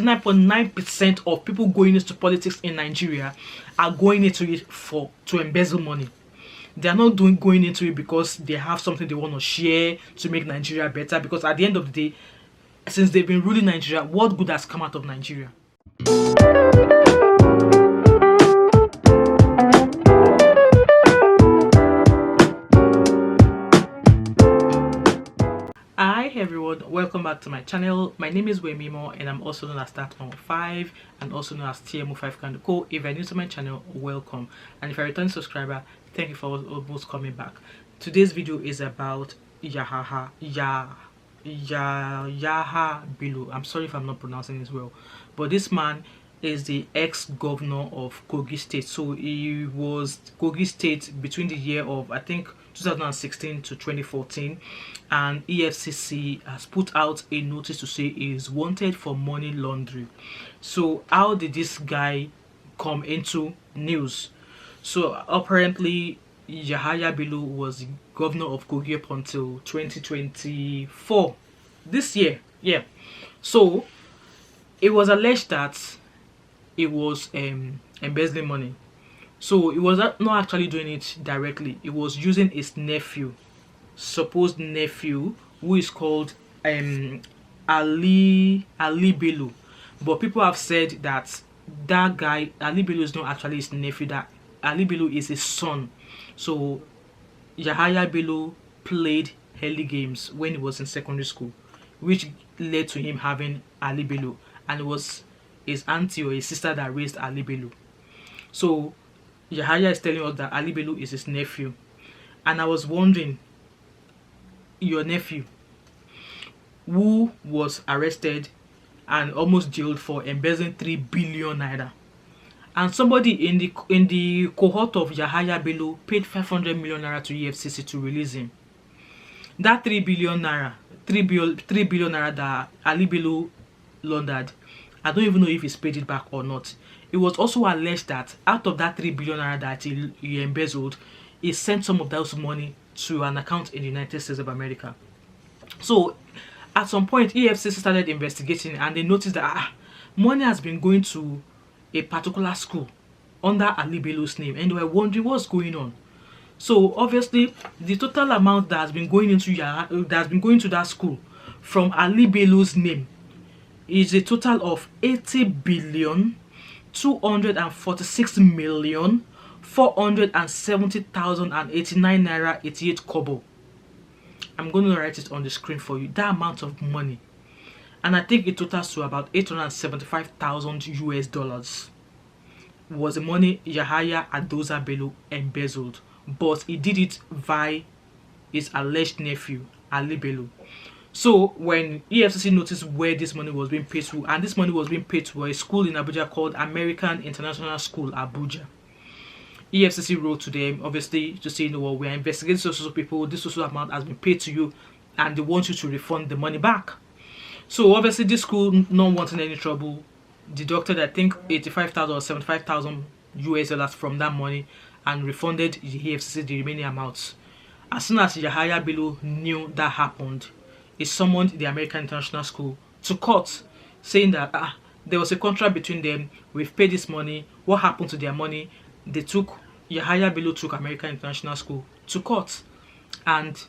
99.9% of people going into politics in Nigeria are going into it to embezzle money. They are not going into it because they have something they want to share to make Nigeria better. Because at the end of the day, since they've been ruling Nigeria, what good has come out of Nigeria? Hi everyone, welcome back to my channel. My name is Wemimo and I'm also known as Stat5 and also known as TMO5 Kanduko. If you're new to my channel, welcome, and if you're a returning subscriber, thank you for almost coming back. Today's video is about Yahaya Bello. I'm sorry if I'm not pronouncing this well, but this man is the ex-governor of Kogi State. So he was Kogi State between the year of, I think, 2016 to 2014, and EFCC has put out a notice to say he is wanted for money laundering. So how did this guy come into news? So apparently Yahaya Bello was the governor of Kogi up until 2024, this year. Yeah, so it was alleged that it was embezzling money. So he was not actually doing it directly. He was using his nephew, supposed nephew, who is called Ali Bello. But people have said that that guy, Ali Bello, is not actually his nephew. That Ali Bello is his son. So Yahaya Bello played early games when he was in secondary school, which led to him having Ali Bello, and it was his auntie or his sister that raised Ali Bello. So Yahaya is telling us that Ali Bello is his nephew. And I was wondering, your nephew, who was arrested and almost jailed for embezzling 3 billion naira, and somebody in the cohort of Yahaya Bello paid 500 million naira to EFCC to release him. That 3 billion naira that Ali Bello laundered, I don't even know if he's paid it back or not. It was also alleged that out of that 3 billion naira that he embezzled, he sent some of those money to an account in the United States of America. So at some point, EFCC started investigating, and they noticed that money has been going to a particular school under Ali Bello's name, and they were wondering what's going on. So obviously, the total amount that has been going into that school from Ali Bello's name is a total of 80,246,470,089 naira 88 kobo. I'm going to write it on the screen for you. That amount of money, and I think it totals to about 875,000 US dollars, was the money Yahaya Bello embezzled, but he did it via his alleged nephew Ali Bello. So when EFCC noticed where this money was being paid to, and this money was being paid to a school in Abuja called American International School, Abuja, EFCC wrote to them, obviously, to say, well, we are investigating social people, this social amount has been paid to you, and they want you to refund the money back. So obviously this school, not wanting any trouble, deducted, I think, 85,000 or 75,000 US dollars from that money and refunded the EFCC the remaining amounts. As soon as Yahaya Bello knew that happened, he summoned the American International School to court, saying that there was a contract between them. We've paid this money. What happened to their money? Yahaya Bello took American International School to court, and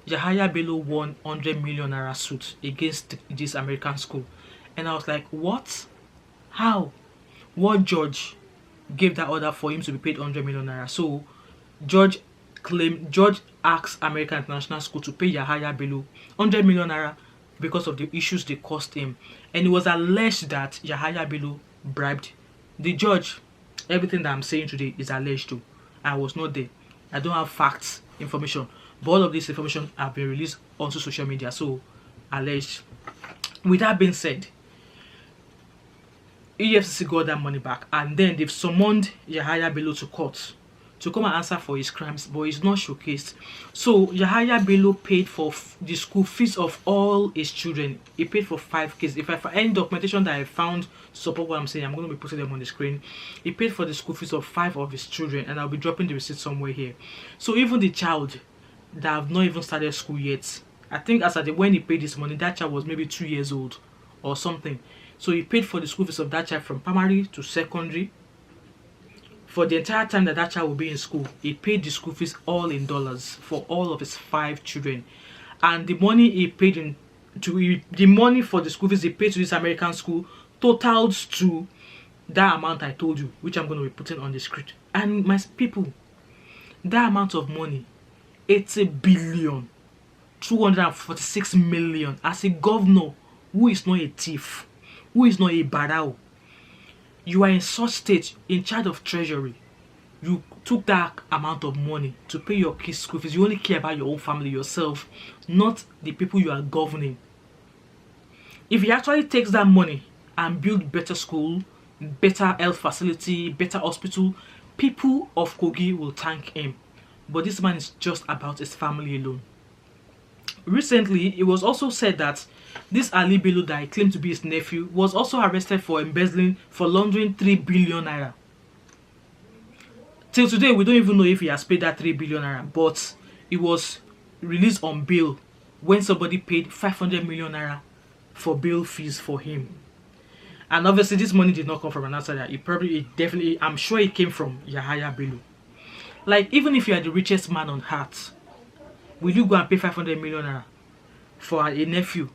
Yahaya Bello won 100 million naira suit against this American school. And I was like, what? How? What judge gave that order for him to be paid 100 million naira? So judge asked American International School to pay Yahaya Bello 100 million naira because of the issues they caused him. And it was alleged that Yahaya Bello bribed the judge. Everything that I'm saying today is alleged to. I was not there. I don't have facts, information. But all of this information have been released onto social media. So, alleged. With that being said, EFCC got that money back. And then they've summoned Yahaya Bello to court to come and answer for his crimes, but he's not showcased. So Yahaya Bello paid for the school fees of all his children. He paid for 5 kids. If I find any documentation that I found to support what I'm saying, I'm going to be putting them on the screen. He paid for the school fees of 5 of his children, and I'll be dropping the receipt somewhere here. So even the child that have not even started school yet, I think as at when he paid this money, that child was maybe 2 years old or something. So he paid for the school fees of that child from primary to secondary. For the entire time that child will be in school, he paid the school fees all in dollars for all of his 5 children. And the money he paid the money for the school fees he paid to this American school totals to that amount I told you, which I'm going to be putting on the screen. And my people, that amount of money, 80 billion, 246 million, as a governor who is not a thief, who is not a barao. You are in such state, in charge of treasury. You took that amount of money to pay your kids' school fees. You only care about your own family, yourself, not the people you are governing. If he actually takes that money and build better school, better health facility, better hospital, people of Kogi will thank him. But this man is just about his family alone. Recently, it was also said that this Yahaya Bello that I claimed to be his nephew was also arrested for embezzling, for laundering 3 billion naira. Till today, we don't even know if he has paid that 3 billion naira, but he was released on bail when somebody paid 500 million naira for bail fees for him. And obviously, this money did not come from an outsider. I'm sure it came from Yahaya Bello. Like, even if you are the richest man on earth, will you go and pay 500 million naira for a nephew?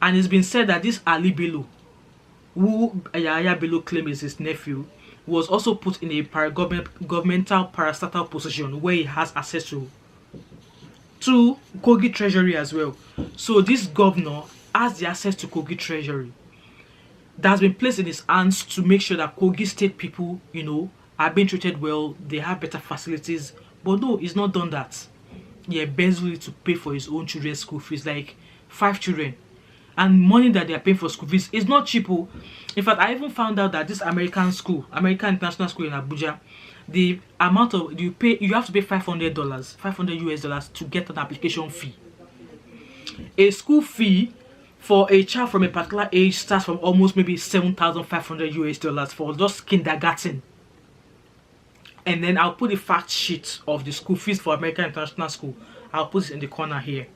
And it's been said that this Yahaya Bello, who Yahaya Bello claims is his nephew, was also put in a governmental parastatal position where he has access to Kogi Treasury as well. So this governor has the access to Kogi Treasury that has been placed in his hands to make sure that Kogi State people, are being treated well, they have better facilities. But no, he's not done that. He embezzled it to pay for his own children's school fees, like 5 children. And money that they are paying for school fees is not cheap. In fact, I even found out that this American international school in Abuja, the amount of you have to pay $500, $500 to get an application fee. A school fee for a child from a particular age starts from almost maybe $7,500 for just kindergarten. And then I'll put the fact sheet of the school fees for American International School. I'll put it in the corner here.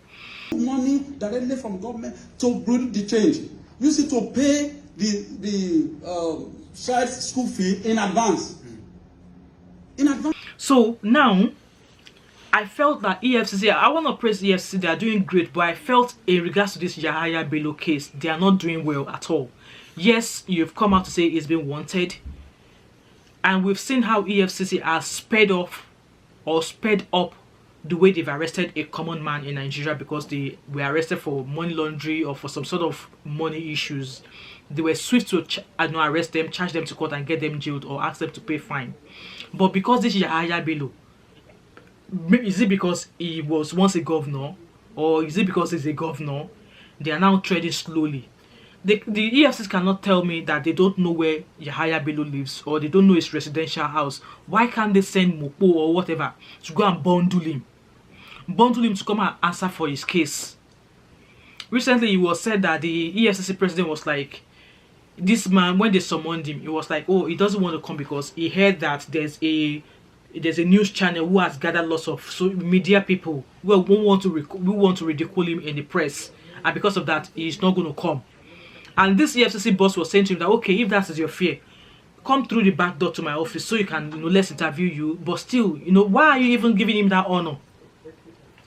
Money directly from government to bring the change. Use it to pay the child's school fee in advance. So now, I felt that EFCC, I want to praise EFCC, they are doing great, but I felt in regards to this Yahaya Bello case, they are not doing well at all. Yes, you've come out to say it's been wanted, and we've seen how EFCC has sped up the way they've arrested a common man in Nigeria because they were arrested for money laundering or for some sort of money issues. They were swift to arrest them, charge them to court and get them jailed or ask them to pay fine. But because this Yahaya Bello, is it because he was once a governor, or is it because he's a governor, they are now treading slowly? The EFCC cannot tell me that they don't know where Yahaya Bello lives or they don't know his residential house. Why can't they send Mopo or whatever to go and bundle him? Bundle him to come and answer for his case. Recently, it was said that the EFCC president was like, this man, when they summoned him, he was like, oh, he doesn't want to come because he heard that there's a news channel who has gathered lots of media people who want to ridicule him in the press, and because of that, he's not going to come. And this EFCC boss was saying to him that, okay, if that is your fear, come through the back door to my office so you can, let's interview you. But still, why are you even giving him that honor?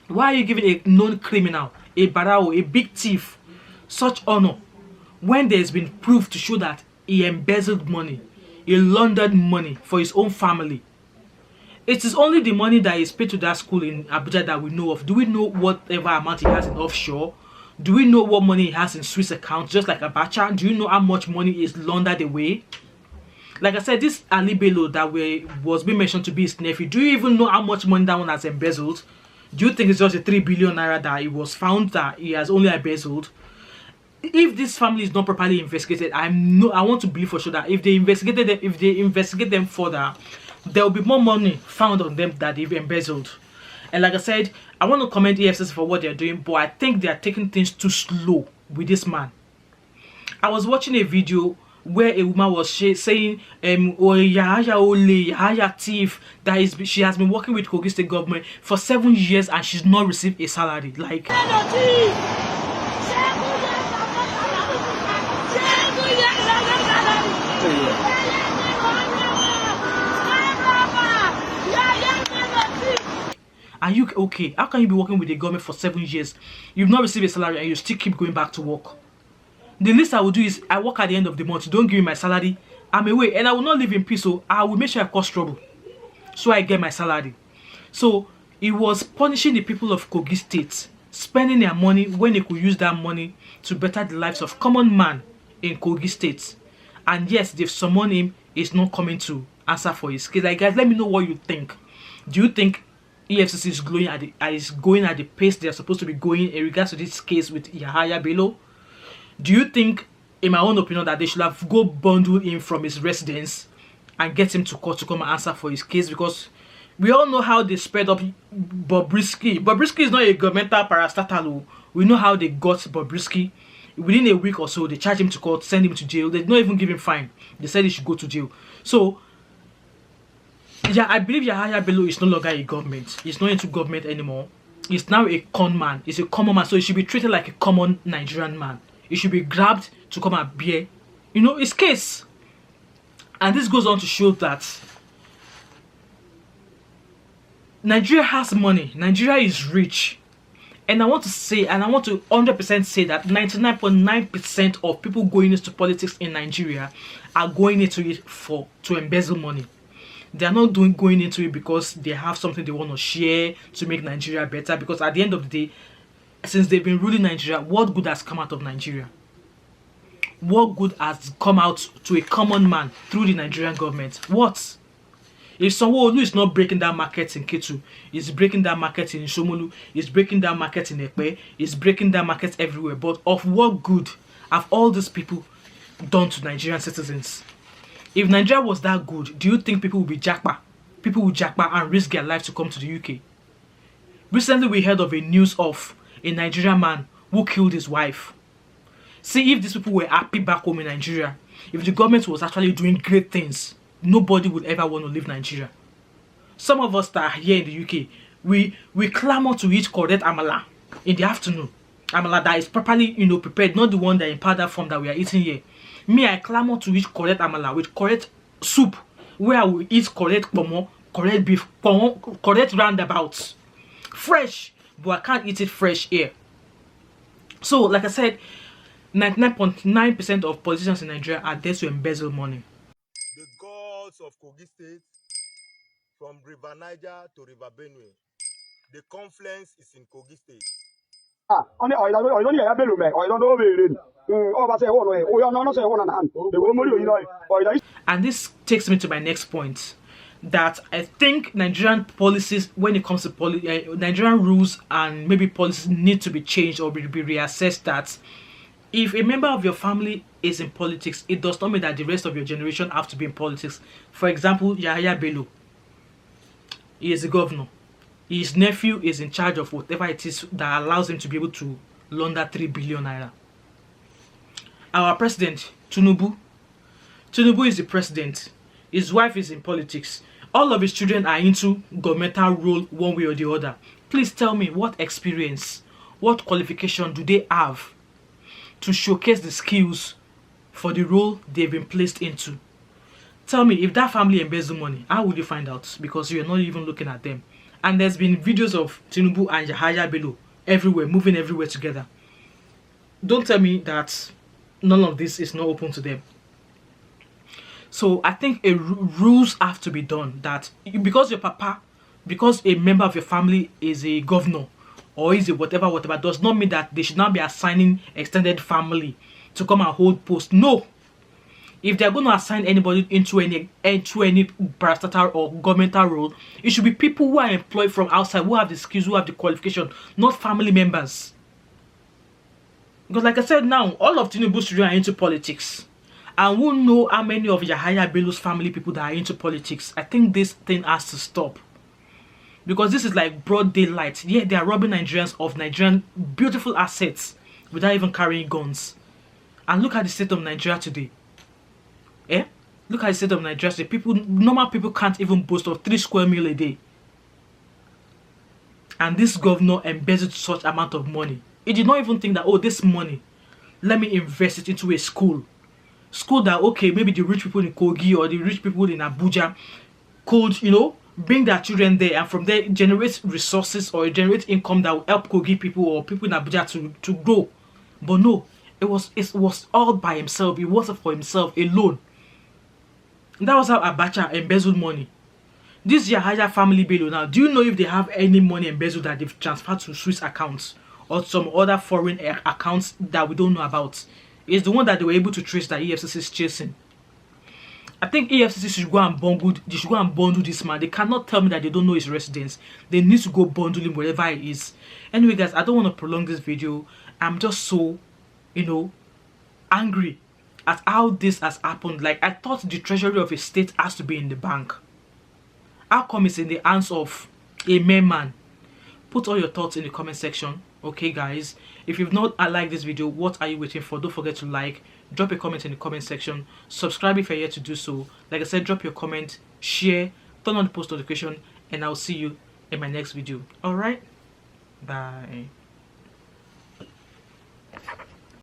Why are you giving a known criminal, a barao, a big thief, such honor when there's been proof to show that he embezzled money, he laundered money for his own family? It is only the money that is paid to that school in Abuja that we know of. Do we know whatever amount he has in offshore? Do we know what money he has in Swiss accounts, just like Abacha? Do you know how much money is laundered away? Like I said, this Yahaya Bello that was being mentioned to be his nephew, do you even know how much money that one has embezzled? Do you think it's just a 3 billion naira that it was found that he has only embezzled? If this family is not properly investigated, I want to believe for sure that if they investigate them further, there will be more money found on them that they've embezzled. And like I said, I want to commend EFCC for what they're doing, but I think they are taking things too slow with this man. I was watching a video where a woman was saying, oh, Yahaya Ole, Yahaya thief, she has been working with Kogi State government for 7 years and she's not received a salary. Like, Are you okay? How can you be working with the government for 7 years? You've not received a salary and you still keep going back to work. The least I will do is I work at the end of the month. You don't give me my salary. I'm away and I will not live in peace. So I will make sure I cause trouble so I get my salary. So he was punishing the people of Kogi State, spending their money when they could use that money to better the lives of common man in Kogi State. And yes, they've summoned him. He's not coming to answer for his case. Like, guys, let me know what you think. Do you think EFCC is going at the pace they're supposed to be going in regards to this case with Yahaya Bello? Do you think, in my own opinion, that they should have go bundle him from his residence and get him to court to come and answer for his case? Because we all know how they spread up Bobrisky. Bobrisky is not a governmental parastatal. We know how they got Bobrisky. Within a week or so, they charged him to court, send him to jail. They did not even give him fine. They said he should go to jail. So, yeah, I believe Yahaya Bello is no longer a government. He's not into government anymore. He's now a con man. He's a common man. So he should be treated like a common Nigerian man. He should be grabbed to come and bear, his case. And this goes on to show that Nigeria has money. Nigeria is rich. And I want to say, and I want to 100% say that 99.9% of people going into politics in Nigeria are going into it to embezzle money. They are not going into it because they have something they want to share to make Nigeria better. Because at the end of the day, since they've been ruling Nigeria, what good has come out of Nigeria? What good has come out to a common man through the Nigerian government? What? If someone who is not breaking down markets in Ketu, is breaking down markets in Shomolu, is breaking down markets in Ekpe, is breaking down markets everywhere, but of what good have all these people done to Nigerian citizens? If Nigeria was that good, do you think people would be jackpot? People would jackpot and risk their life to come to the UK? Recently, we heard of a news of a Nigerian man who killed his wife. See, if these people were happy back home in Nigeria, if the government was actually doing great things, nobody would ever want to leave Nigeria. Some of us that are here in the UK, we clamor to eat correct amala in the afternoon. Amala that is properly, prepared, not the one that in powder form that we are eating here. Me, I clamor to eat correct amala with correct soup, where I will eat correct pomo, correct beef, pomo, correct roundabouts. Fresh, but I can't eat it fresh here. So, like I said, 99.9% of politicians in Nigeria are there to embezzle money. The gods of Kogi State, from River Niger to River Benue, the confluence is in Kogi State. And this takes me to my next point, that I think Nigerian policies, when it comes to Nigerian rules and maybe policies, need to be changed or be reassessed. That if a member of your family is in politics, it does not mean that the rest of your generation have to be in politics. For example, Yahaya Bello, he is a governor. His nephew is in charge of whatever it is that allows him to be able to launder 3 billion naira. Our president, Tinubu is the president. His wife is in politics. All of his children are into governmental role one way or the other. Please tell me, what experience, what qualification do they have to showcase the skills for the role they've been placed into? Tell me, if that family embezzle money, how would you find out? Because you're not even looking at them. And there's been videos of Tinubu and Yahaya Bello everywhere, moving everywhere together. Don't tell me that none of this is not open to them. So I think rules have to be done, that because your papa, because a member of your family is a governor or is a whatever, does not mean that they should not be assigning extended family to come and hold post. No. If they're going to assign anybody into any parastatal or governmental role, it should be people who are employed from outside, who have the skills, who have the qualification, not family members. Because like I said now, all of Tinubu's children are into politics. And we know how many of Yahaya Bello's family people that are into politics. I think this thing has to stop. Because this is like broad daylight. Yeah, they are robbing Nigerians of Nigerian beautiful assets without even carrying guns. And look at the state of Nigeria today. Look at the state of Nigeria today. Normal people can't even boast of 3 square meal a day. And this governor embezzled such amount of money. He did not even think that, oh, this money, let me invest it into a school. School that, okay, maybe the rich people in Kogi or the rich people in Abuja could, bring their children there, and from there generate resources or generate income that will help Kogi people or people in Abuja to grow. But no, it was all by himself. It wasn't for himself alone. And that was how Abacha embezzled money. This Yahaya family Bello now, do you know if they have any money embezzled that they've transferred to Swiss accounts or some other foreign accounts that we don't know about? It's the one that they were able to trace that EFCC is chasing. I think EFCC should go and bundle this man. They cannot tell me that they don't know his residence. They need to go bundle him wherever he is. Anyway, guys, I don't want to prolong this video. I'm just so, angry at how this has happened. Like, I thought the treasury of a state has to be in the bank. How come it's in the hands of a mere man? Put all your thoughts in the comment section. Okay, guys, if you've not liked this video, what are you waiting for? Don't forget to like, drop a comment in the comment section, subscribe if you're yet to do so. Like I said, drop your comment, share, turn on the post notification, and I'll see you in my next video. All right, bye.